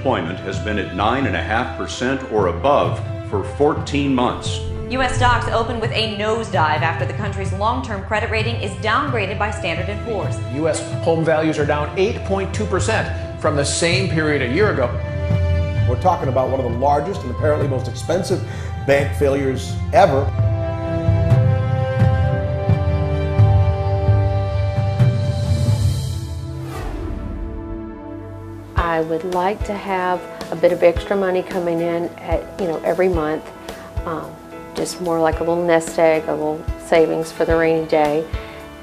unemployment has been at 9.5% or above for 14 months. U.S. stocks opened with a nosedive after the country's long-term credit rating is downgraded by Standard & Poor's. U.S. home values are down 8.2% from the same period a year ago. We're talking about one of the largest and apparently most expensive bank failures ever. I would like to have a bit of extra money coming in at, every month. Just more like a little nest egg, a little savings for the rainy day.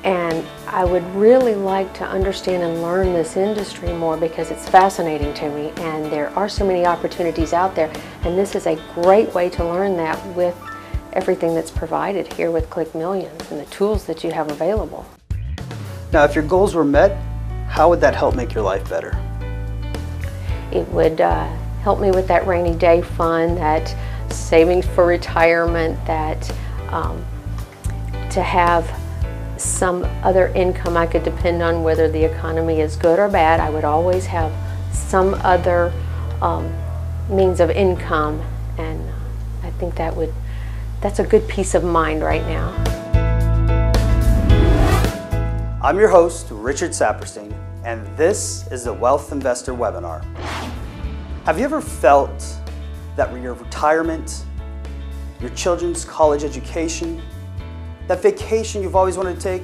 And I would really like to understand and learn this industry more because it's fascinating to me and there are so many opportunities out there, and this is a great way to learn that with everything that's provided here with Click Millions and the tools that you have available. Now, if your goals were met, how would that help make your life better? It would help me with that rainy day fund, that savings for retirement, that to have some other income I could depend on, whether the economy is good or bad. I would always have some other means of income, and I think that's a good peace of mind right now. I'm your host, Richard Saperstein, and this is the Wealth Investor Webinar. Have you ever felt that your retirement, your children's college education, that vacation you've always wanted to take,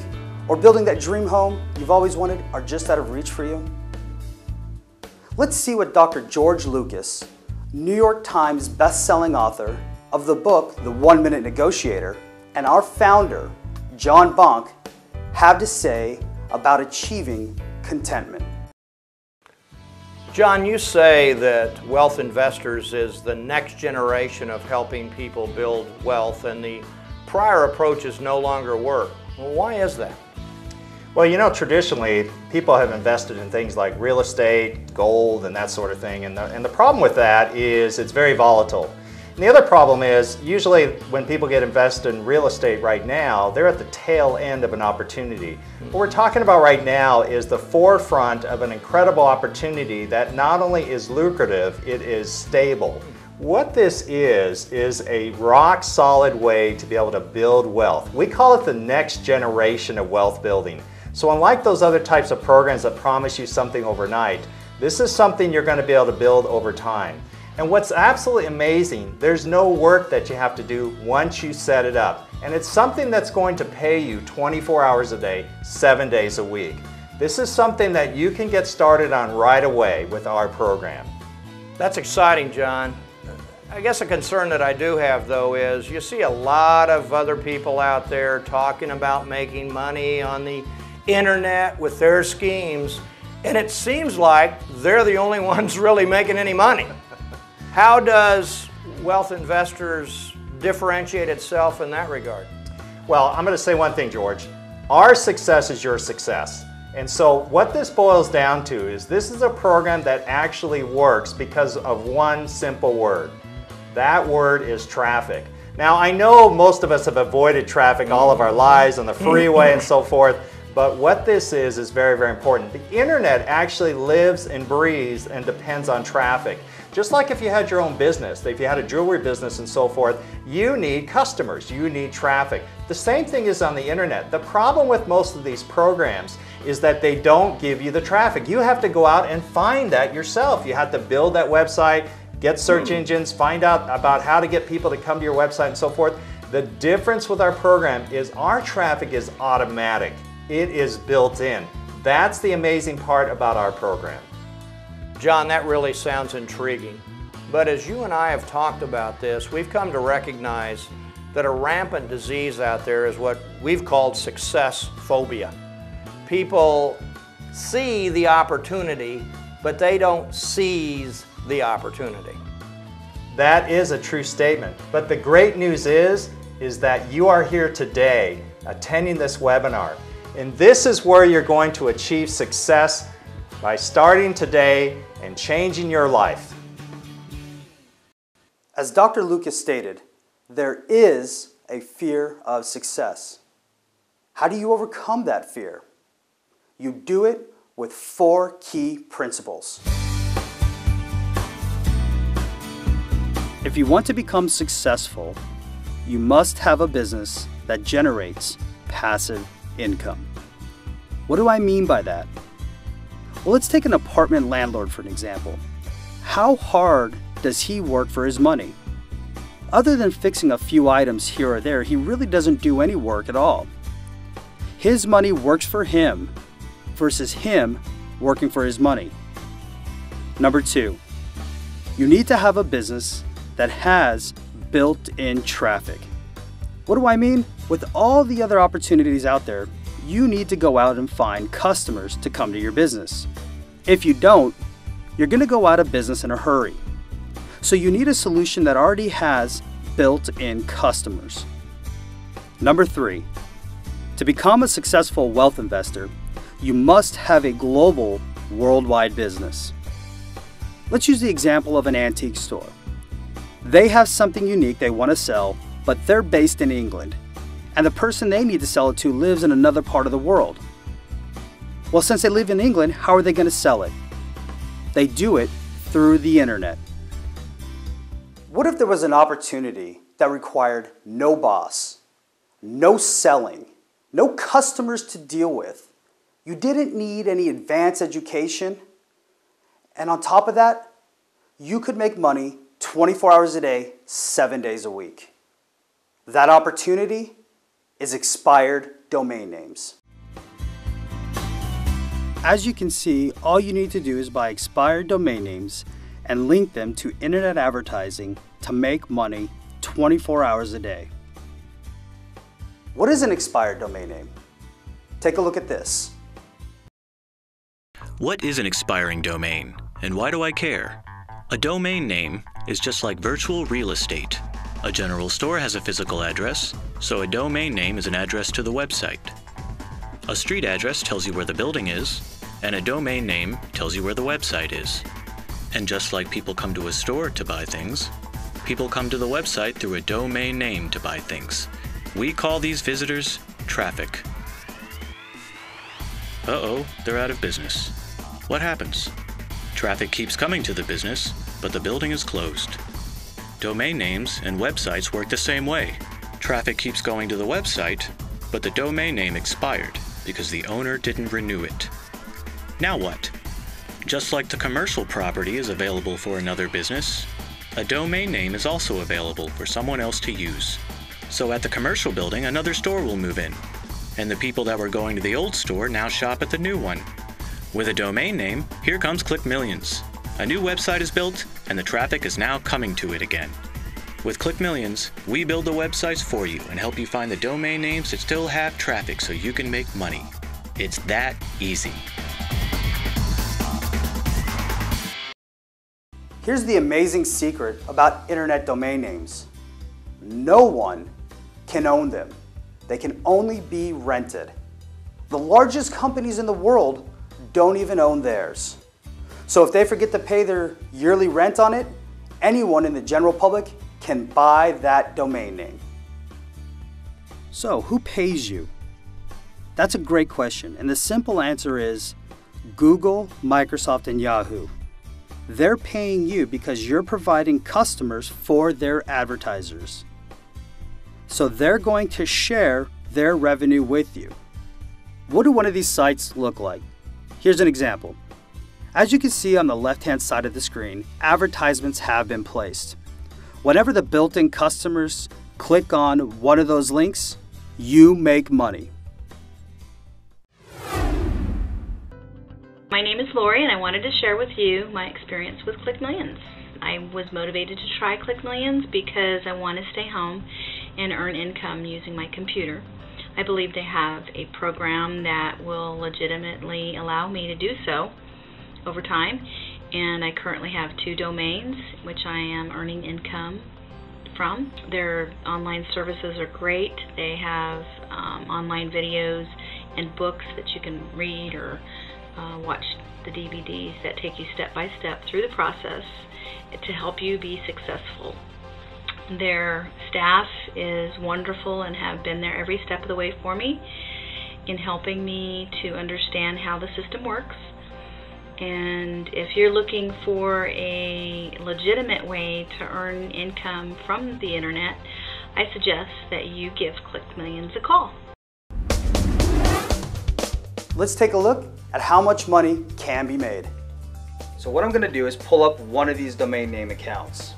or building that dream home you've always wanted are just out of reach for you? Let's see what Dr. George Lucas, New York Times best-selling author of the book, The 1 Minute Negotiator, and our founder, John Bonk, have to say about achieving contentment. John, you say that Wealth Investors is the next generation of helping people build wealth and the prior approaches no longer work. Well, why is that? Well, traditionally people have invested in things like real estate, gold, and that sort of thing, and the problem with that is it's very volatile. And the other problem is usually when people get invested in real estate right now, they're at the tail end of an opportunity. What we're talking about right now is the forefront of an incredible opportunity that not only is lucrative, it is stable. What this is a rock solid way to be able to build wealth. We call it the next generation of wealth building. So unlike those other types of programs that promise you something overnight, this is something you're going to be able to build over time. And what's absolutely amazing, there's no work that you have to do once you set it up. And it's something that's going to pay you 24 hours a day, 7 days a week. This is something that you can get started on right away with our program. That's exciting, John. I guess a concern that I do have, though, is you see a lot of other people out there talking about making money on the internet with their schemes, and it seems like they're the only ones really making any money. How does Wealth Investors differentiate itself in that regard? Well, I'm going to say one thing, George. Our success is your success. And so what this boils down to is this is a program that actually works because of one simple word. That word is traffic. Now, I know most of us have avoided traffic all of our lives on the freeway and so forth, but what this is very, very important. The internet actually lives and breathes and depends on traffic. Just like if you had your own business, if you had a jewelry business and so forth, you need customers, you need traffic. The same thing is on the internet. The problem with most of these programs is that they don't give you the traffic. You have to go out and find that yourself. You have to build that website, get search engines, find out about how to get people to come to your website and so forth. The difference with our program is our traffic is automatic. It is built in. That's the amazing part about our program. John, that really sounds intriguing. But as you and I have talked about this, we've come to recognize that a rampant disease out there is what we've called success phobia. People see the opportunity, but they don't seize the opportunity. That is a true statement. But the great news is that you are here today attending this webinar. And this is where you're going to achieve success by starting today and changing your life. As Dr. Lucas stated, there is a fear of success. How do you overcome that fear? You do it with 4 key principles. If you want to become successful, you must have a business that generates passive income. What do I mean by that? Well, let's take an apartment landlord for an example. How hard does he work for his money? Other than fixing a few items here or there, he really doesn't do any work at all. His money works for him versus him working for his money. Number 2, you need to have a business that has built-in traffic. What do I mean? With all the other opportunities out there, you need to go out and find customers to come to your business. If you don't, you're going to go out of business in a hurry. So you need a solution that already has built-in customers. Number 3, to become a successful wealth investor, you must have a global, worldwide business. Let's use the example of an antique store. They have something unique they want to sell, but they're based in England, and the person they need to sell it to lives in another part of the world. Well, since they live in England, how are they going to sell it? They do it through the internet. What if there was an opportunity that required no boss, no selling, no customers to deal with? You didn't need any advanced education, and on top of that, you could make money 24 hours a day, 7 days a week. That opportunity is expired domain names. As you can see, all you need to do is buy expired domain names and link them to internet advertising to make money 24 hours a day. What is an expired domain name? Take a look at this. What is an expiring domain, and why do I care? A domain name is just like virtual real estate. A general store has a physical address, so a domain name is an address to the website. A street address tells you where the building is, and a domain name tells you where the website is. And just like people come to a store to buy things, people come to the website through a domain name to buy things. We call these visitors traffic. Uh-oh, they're out of business. What happens? Traffic keeps coming to the business, but the building is closed. Domain names and websites work the same way. Traffic keeps going to the website, but the domain name expired because the owner didn't renew it. Now what? Just like the commercial property is available for another business, a domain name is also available for someone else to use. So at the commercial building, another store will move in, and the people that were going to the old store now shop at the new one. With a domain name, here comes ClickMillions. A new website is built, and the traffic is now coming to it again. With ClickMillions, we build the websites for you and help you find the domain names that still have traffic so you can make money. It's that easy. Here's the amazing secret about internet domain names. No one can own them. They can only be rented. The largest companies in the world don't even own theirs. So if they forget to pay their yearly rent on it, anyone in the general public can buy that domain name. So who pays you? That's a great question, and the simple answer is Google, Microsoft, and Yahoo. They're paying you because you're providing customers for their advertisers. So they're going to share their revenue with you. What do one of these sites look like? Here's an example. As you can see on the left-hand side of the screen, advertisements have been placed. Whenever the built-in customers click on one of those links, you make money. My name is Lori, and I wanted to share with you my experience with ClickMillions. I was motivated to try ClickMillions because I want to stay home and earn income using my computer. I believe they have a program that will legitimately allow me to do so over time, and I currently have 2 domains which I am earning income from. Their online services are great. They have online videos and books that you can read or watch the DVDs that take you step by step through the process to help you be successful. Their staff is wonderful and have been there every step of the way for me in helping me to understand how the system works And if you're looking for a legitimate way to earn income from the internet, I suggest that you give ClickMillions a call. Let's take a look at how much money can be made. So what I'm going to do is pull up one of these domain name accounts.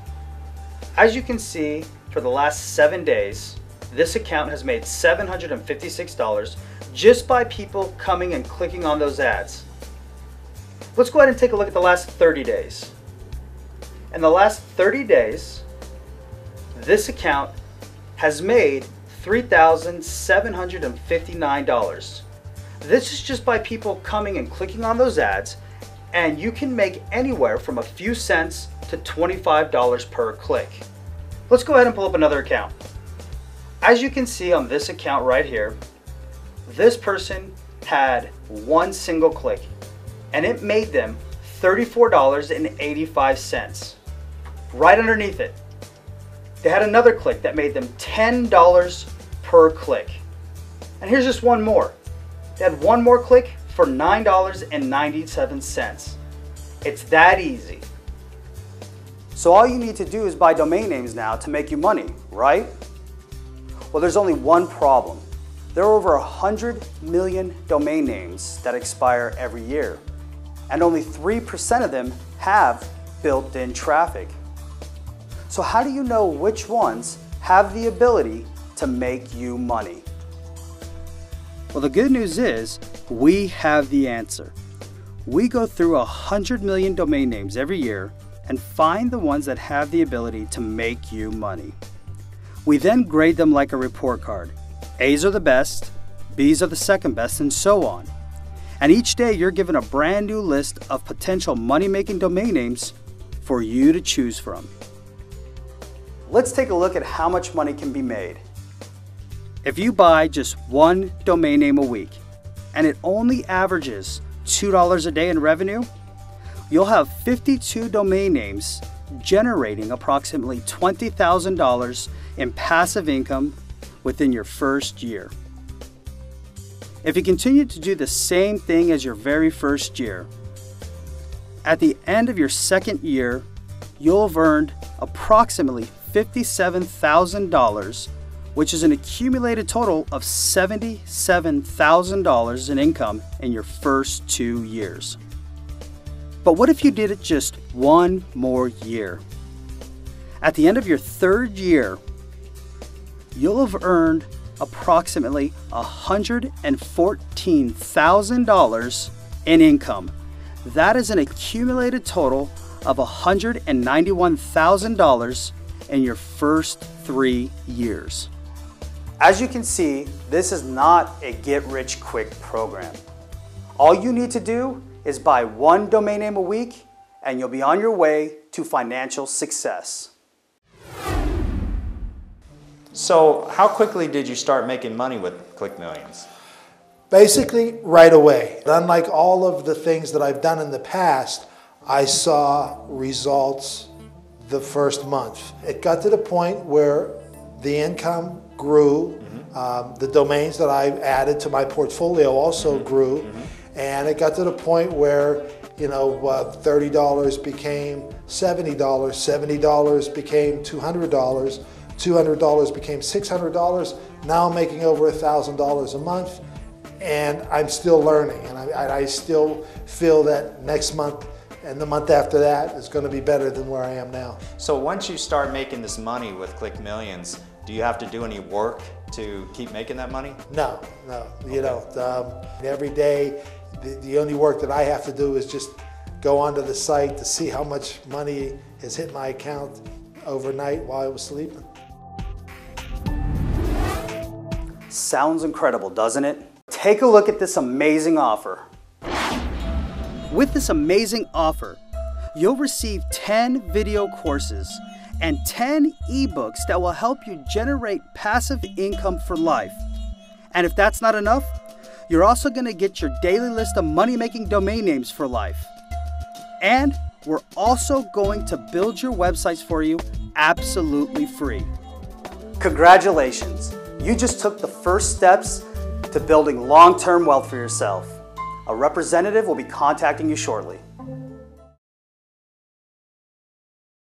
As you can see, for the last 7 days, this account has made $756 just by people coming and clicking on those ads. Let's go ahead and take a look at the last 30 days. In the last 30 days, this account has made $3,759. This is just by people coming and clicking on those ads, and you can make anywhere from a few cents to $25 per click. Let's go ahead and pull up another account. As you can see on this account right here, this person had one single click, and it made them $34.85. Right underneath it, they had another click that made them $10 per click. And here's just one more. They had one more click for $9.97. It's that easy. So all you need to do is buy domain names now to make you money, right? Well, there's only one problem. There are over 100 million domain names that expire every year, and only 3% of them have built-in traffic. So how do you know which ones have the ability to make you money? Well, the good news is we have the answer. We go through 100 million domain names every year and find the ones that have the ability to make you money. We then grade them like a report card. A's are the best, B's are the second best, and so on. And each day you're given a brand new list of potential money-making domain names for you to choose from. Let's take a look at how much money can be made. If you buy just one domain name a week, and it only averages $2 a day in revenue, you'll have 52 domain names generating approximately $20,000 in passive income within your first year. If you continue to do the same thing as your very first year, at the end of your second year, you'll have earned approximately $57,000, which is an accumulated total of $77,000 in income in your first 2 years. But what if you did it just one more year? At the end of your third year, you'll have earned approximately $114,000 in income. That is an accumulated total of $191,000 in your first 3 years. As you can see, this is not a get-rich-quick program. All you need to do is buy one domain name a week, and you'll be on your way to financial success. So how quickly did you start making money with ClickMillions? Basically, right away. Unlike all of the things that I've done in the past, I saw results the first month. It got to the point where the income grew. The domains that I added to my portfolio also grew. And it got to the point where, you know, $30 became $70, $70 became $200, $200 became $600. Now I'm making over $1,000 a month, and I'm still learning. And I still feel that next month and the month after that is going to be better than where I am now. So once you start making this money with ClickMillions, do you have to do any work to keep making that money? No, you don't. Every day, the only work that I have to do is just go onto the site to see how much money has hit my account overnight while I was sleeping. Sounds incredible, doesn't it? Take a look at this amazing offer. With this amazing offer, you'll receive 10 video courses and 10 ebooks that will help you generate passive income for life. And if that's not enough, you're also going to get your daily list of money-making domain names for life. And we're also going to build your websites for you absolutely free. Congratulations! You just took the first steps to building long-term wealth for yourself. A representative will be contacting you shortly.